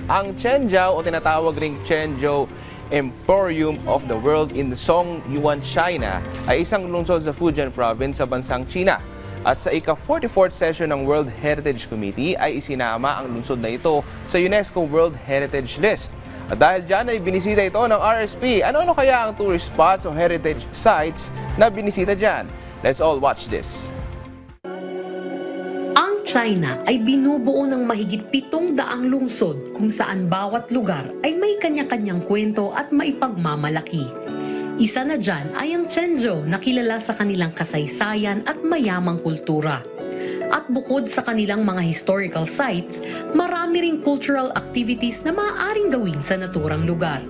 Ang Quanzhou o tinatawag ring Quanzhou Emporium of the World in Songyuan, China ay isang lungsod sa Fujian Province sa bansang China. At sa ika-44th session ng World Heritage Committee ay isinama ang lungsod na ito sa UNESCO World Heritage List. At dahil dyan ay binisita ito ng RSP. Ano-ano kaya ang tourist spots o heritage sites na binisita dyan? Let's all watch this. Ang China ay binubuo ng mahigit 700 lungsod kung saan bawat lugar ay may kanya-kanyang kwento at maipagmamalaki. Isa na dyan ay ang Quanzhou na kilala sa kanilang kasaysayan at mayamang kultura. At bukod sa kanilang mga historical sites, marami ring cultural activities na maaaring gawin sa naturang lugar.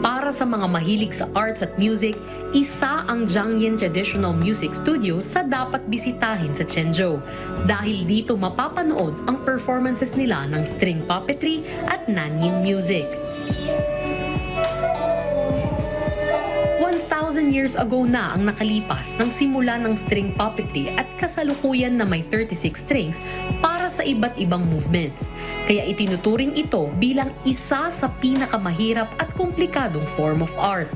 Para sa mga mahilig sa arts at music, isa ang Jiangyin Traditional Music Studio sa dapat bisitahin sa Quanzhou dahil dito mapapanood ang performances nila ng string puppetry at Nanyin music. 1,000 years ago na ang nakalipas ng simula ng string puppetry at kasalukuyan na may 36 strings para sa iba't ibang movements. Kaya itinuturing ito bilang isa sa pinakamahirap at komplikadong form of art.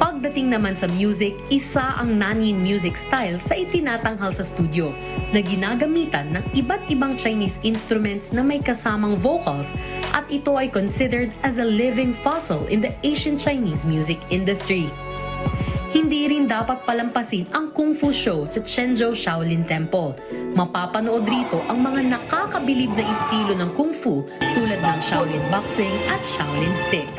Pagdating naman sa music, isa ang Nanyin music style sa itinatanghal sa studio na ginagamitan ng iba't ibang Chinese instruments na may kasamang vocals at ito ay considered as a living fossil in the Asian Chinese music industry. Hindi rin dapat palampasin ang Kung Fu show sa Quanzhou Shaolin Temple. Mapapanood rito ang mga nakakabilib na estilo ng Kung Fu tulad ng Shaolin Boxing at Shaolin Stick.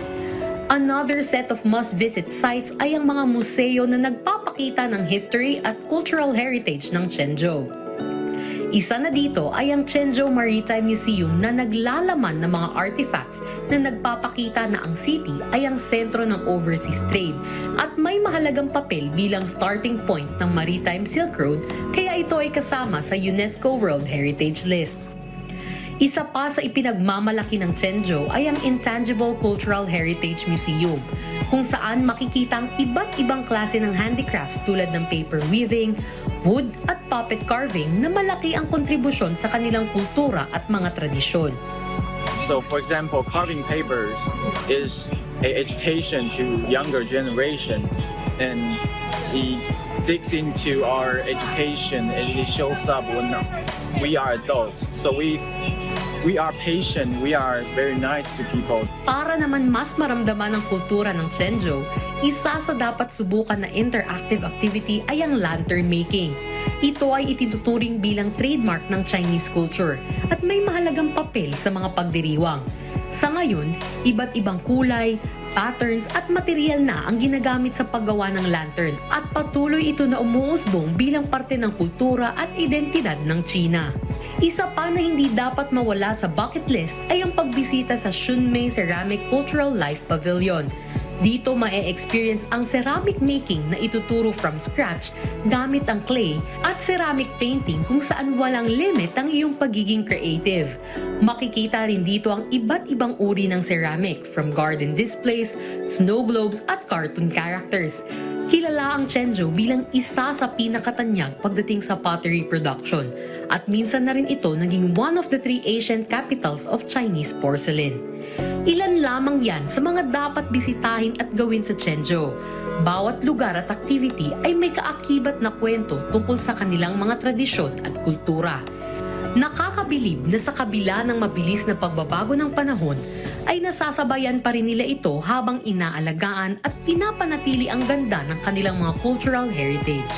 Another set of must-visit sites ay ang mga museo na nagpapakita ng history at cultural heritage ng Quanzhou. Isa na dito ay ang Quanzhou Maritime Museum na naglalaman ng mga artifacts na nagpapakita na ang city ay ang sentro ng overseas trade at may mahalagang papel bilang starting point ng Maritime Silk Road kaya ito ay kasama sa UNESCO World Heritage List. Isa pa sa ipinagmamalaki ng Quanzhou ay ang Intangible Cultural Heritage Museum, kung saan makikita ang iba't ibang klase ng handicrafts tulad ng paper weaving, wood at puppet carving na malaki ang kontribusyon sa kanilang kultura at mga tradisyon. So for example, carving papers is an education to younger generation and it digs into our education and it shows up when we are adults. So we are patient, we are very nice to people. Para naman mas maramdaman ang kultura ng Quanzhou, isa sa dapat subukan na interactive activity ay ang lantern making. Ito ay itinuturing bilang trademark ng Chinese culture at may mahalagang papel sa mga pagdiriwang. Sa ngayon, iba't ibang kulay, patterns at material na ang ginagamit sa paggawa ng lantern at patuloy ito na umuusbong bilang parte ng kultura at identidad ng China. Isa pa na hindi dapat mawala sa bucket list ay ang pagbisita sa Xunmei Ceramic Cultural Life Pavilion. Dito ma-experience ang ceramic making na ituturo from scratch gamit ang clay at ceramic painting kung saan walang limit ang iyong pagiging creative. Makikita rin dito ang iba't ibang uri ng ceramic from garden displays, snow globes at cartoon characters. Kilala ang Quanzhou bilang isa sa pinakatanyag pagdating sa pottery production at minsan na rin ito naging one of the 3 ancient capitals of Chinese porcelain. Ilan lamang yan sa mga dapat bisitahin at gawin sa Quanzhou. Bawat lugar at activity ay may kaakibat na kwento tungkol sa kanilang mga tradisyon at kultura. Nakakabilib na sa kabila ng mabilis na pagbabago ng panahon, ay nasasabayan pa rin nila ito habang inaalagaan at pinapanatili ang ganda ng kanilang mga cultural heritage.